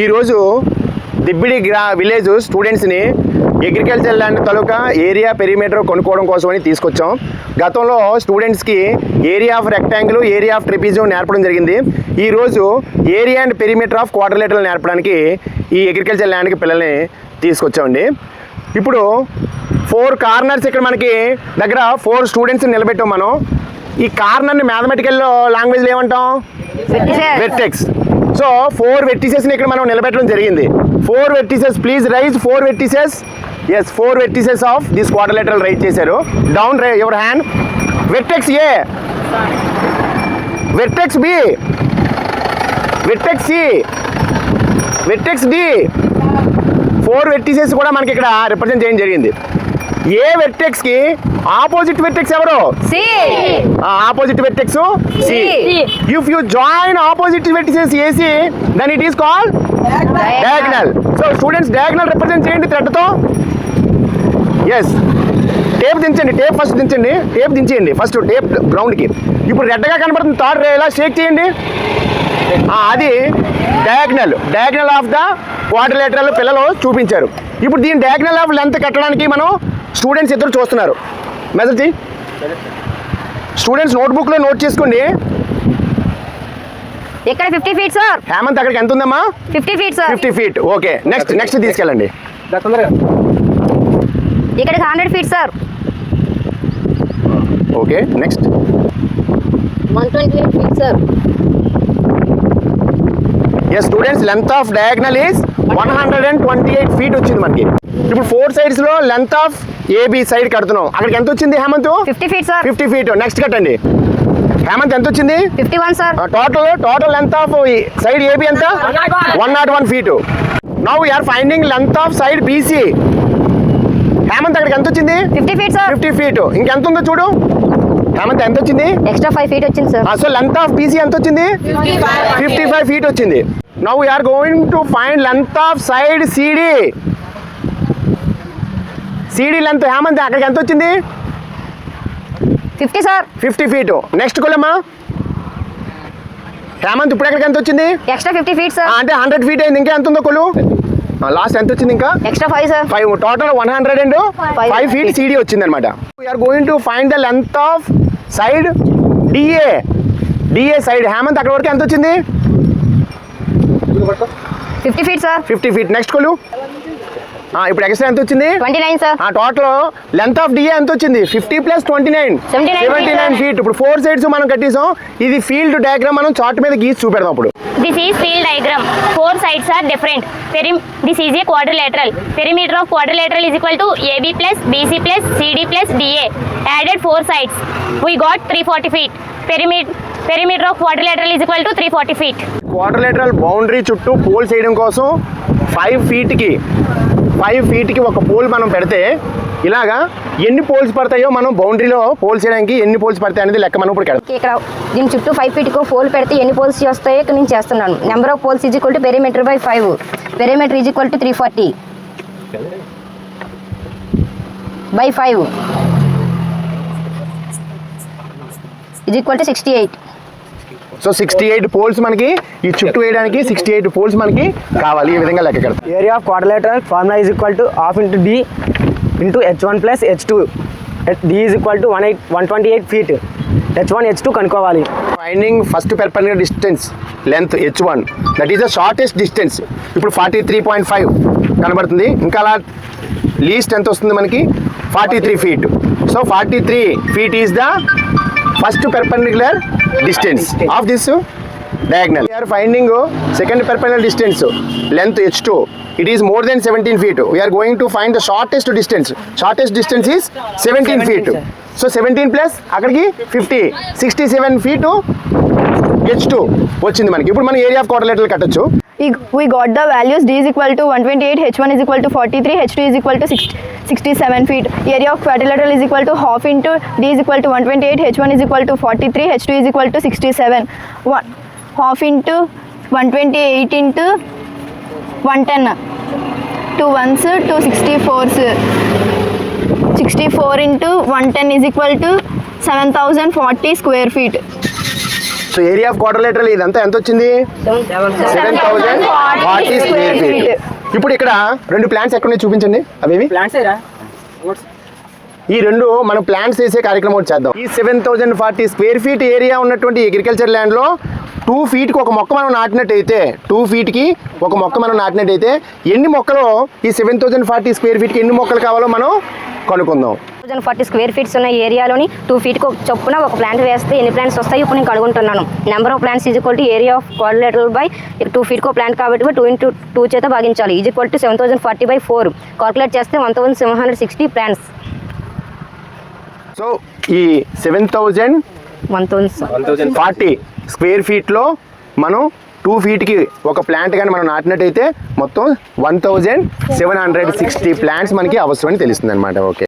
ఈరోజు దిబ్బిడి విలేజ్ స్టూడెంట్స్ని agriculture land తాలూకా area perimeter కొనుక్కోవడం కోసమని తీసుకొచ్చాం. గతంలో స్టూడెంట్స్కి area of rectangle, area of trapezium నేర్పడం జరిగింది. ఈరోజు area and perimeter of quadrilateral నేర్పడానికి ఈ అగ్రికల్చర్ ల్యాండ్కి పిల్లల్ని తీసుకొచ్చామండి. ఇప్పుడు 4 కార్నర్స్ ఇక్కడ మనకి దగ్గర 4 స్టూడెంట్స్ని నిలబెట్టాం మనం. ఈ కార్నర్ని మ్యాథమెటికల్లో లాంగ్వేజ్లో ఏమంటాం? వెర్టెక్స్. సో 4 వెర్టిసెస్ని ఇక్కడ మనం నిలబెట్టడం జరిగింది. 4 vertices, please raise 4 vertices. Yes, 4 vertices of this quadrilateral raise చేశారు. Down your hand. Vertex A, vertex B, vertex C, vertex D. 4 vertices కూడా మనకి ఇక్కడ రిప్రజెంట్ చేయడం జరిగింది. ఏ వెర్టెక్స్ కి ఆపోజిట్ వెర్టెక్స్ ఎవరు? C. Opposite vertex C. If you join opposite vertices AC, then it is called diagonal. So students diagonal represent చేయండి thread తో. Yes, tape దించండి, tape first దించండి, tape దించేయండి first tape గ్రౌండ్కి. ఇప్పుడు రెడ్గా కనబడుతుంది third రే, ఇలా షేక్ చేయండి. అది diagonal, diagonal of the quadrilateral పిల్లలు చూపించారు. ఇప్పుడు దీని డయాగనల్ ఆఫ్ లెంత్ కట్టడానికి మనం స్టూడెంట్స్ ఇద్దరు చూస్తున్నారు. మెజర్ చేయి స్టూడెంట్స్, నోట్బుక్లో నోట్ చేసుకోండి. ఇక్కడ 50 ఫీట్ సార్. హేమంత్ అక్కడికి ఎంత ఉందమ్మా? 50 feet sir. 50 feet. Okay, next తీసుకెళ్ళండి. ఇక్కడికి 100 feet sir. Okay, next 128 feet sir. Yes students, length of diagonal is 128 feet వచ్చింది మనకి. ఇప్పుడు 4 సైడ్స్ లో లెంత్ ఆఫ్ ఏబి సైడ్ కడుతున్నాం. అక్కడికి ఎంత వచ్చింది Hemanth? 50 feet sir. 50 feet. Next కట్టండి. హేమంత్ ఎంత వచ్చింది? 51 sir. Total length of side AB ఎంత? 101 feet. Now we are finding length of side BC. Hemanth అక్కడికి ఎంత వచ్చింది? 50 ఫీట్ సార్. 50 ఫీట్. ఇంకెంత ఉందో చూడు హేమంత్, ఎంత వచ్చింది? ఎక్స్ట్రా 5 ఫీట్ వచ్చింది sir. So length of BC ఎంత వచ్చింది? 55 ఫీట్ వచ్చింది. Now we are going to find length of side CD. CD length Hemanth అక్కడికి ఎంత వచ్చింది? 50 సార్. 50 ఫీట్. నెక్స్ట్ కొలమ్మా హేమంత్, ఇప్పుడు ఎక్కడికి ఎంత వచ్చింది? Extra 50 feet sir. అంటే 100 ఫీట్ అయింది. ఇంకా ఎంత ఉందో కొలు? లాస్ట్ ఎంత వచ్చింది? ఇంకా extra 5 sir. 5. Total 105 feet CD వచ్చింది అనమాట. We are going to find the length of side DA. DA side Hemanth అక్కడ వరకు ఎంత వచ్చింది? 50 ఫీట్ సార్. 50 ఫీట్. నెక్స్ట్ కొలు. ఇప్పుడు ఎక్స్ట్రా ఎంత వచ్చింది? 29 sir. Total length of DA ఎంత వచ్చింది? 50 + 29 79 ఫీట్. ఇప్పుడు 4 సైడ్స్ మనం కట్టేసాం. ఇది ఫీల్డ్ డయాగ్రామ్ మనం చార్ట్ మీద గీసి చూపెడదాం. అప్పుడు This is field diagram. 4 sides are different. This is a quadrilateral. Perimeter of quadrilateral is equal to AB plus BC plus CD plus DA. Added 4 sides. We got 340 feet. Perimeter of quadrilateral is equal to 340 feet. Quadrilateral boundary చుట్టూ poles వేయడం కోసం 5 ఫీట్కి ఒక pole మనం పెడితే ఇలాగా ఎన్ని poles పడతాయో మనం బౌండరీలో పోల్స్ చేయడానికి ఎన్ని పోల్స్ పడతాయి అనేది లెక్క మనం ఇప్పుడు ఇక్కడ దీని చుట్టూ 5 ఫీట్కి పోల్ పెడితే ఎన్ని పోల్స్ వస్తాయో ఇక్కడ నేను చేస్తున్నాను. Number of poles is equal to perimeter by 5. Perimeter is equal to 340 by 5 is equal to 68. So 68 poles మనకి ఈ చుట్టూ వేయడానికి 68 పోల్స్ మనకి కావాలి. ఈ విధంగా లెక్క కడతాం. Area of quadrilateral formula is equal to ½ into D into h1 plus h2. D is equal to 128 feet. h1 h2 కనుక్కోవాలి. Finding first perpendicular distance length h1, that is the shortest distance. ఇప్పుడు 43.5 కనబడుతుంది. ఇంకా అలా least ఎంత వస్తుంది మనకి? 43 feet. So 43 feet is the first perpendicular distance of this diagonal. We are finding second perpendicular distance length h2. It is more than 17 feet. We are going to find the shortest distance. Shortest distance is 17 feet. So 17 plus అక్కడికి 50, 67 feet h2 వచ్చింది మనకి. ఇప్పుడు మనం area of quadrilateral కట్టొచ్చు. We got the values. D is equal to 128, H1 is equal to 43, H2 is equal to 67 feet. Area of quadrilateral is equal to half into D is equal to 128, H1 is equal to 43, H2 is equal to 67. Half into 128 into 110. 2 ones, 2 64s. 64 into 110 is equal to 7040 square feet. So area of quadrilateral ఇదంతా ఎంత వచ్చింది 7040 square feet. ఇప్పుడు ఇక్కడ 2 plants ఎక్కడ ఉన్నాయి చూపించండి. అవేవి ఈ 2 మనం ప్లాంట్స్ వేసే కార్యక్రమం ఒకటి చేద్దాం. ఈ 7040 స్క్వేర్ ఫీట్ ఏరియా ఉన్నటువంటి అగ్రికల్చర్ ల్యాండ్లో 2 ఫీట్కి ఒక మొక్క మనం నాటినట్టయితే 2 ఫీట్కి ఒక మొక్క మనం నాటినట్టయితే ఎన్ని మొక్కలు ఈ 7040 స్క్వేర్ ఫీట్కి ఎన్ని మొక్కలు కావాలో మనం కనుక్కుందాం. 40 స్క్వేర్ ఫీట్స్ ఉన్న ఏరియాలోని 2 ఫీట్కి ఒక చొప్పున ఒక ప్లాంట్ వేస్తే ఎన్ని ప్లాంట్స్ వస్తాయి ఇప్పుడు నేను కనుగొంటున్నాను. Number of plants is equal to area of quadrilateral by 2 ఫీట్కి ఒక ప్లాంట్ కాబట్టి 2 into 2 చేత భాగించాలి. ఈజ్ ఈక్వల్ టు 7040/4 కాల్కులేట్ చేస్తే 1760 ప్లాంట్స్. సో ఈ 7040 స్క్వేర్ ఫీట్లో మనం 2 ఫీట్కి ఒక ప్లాంట్ కానీ మనం నాటినట్టయితే మొత్తం 1760 ప్లాంట్స్ మనకి అవసరమని తెలుస్తుంది అనమాట. ఓకే.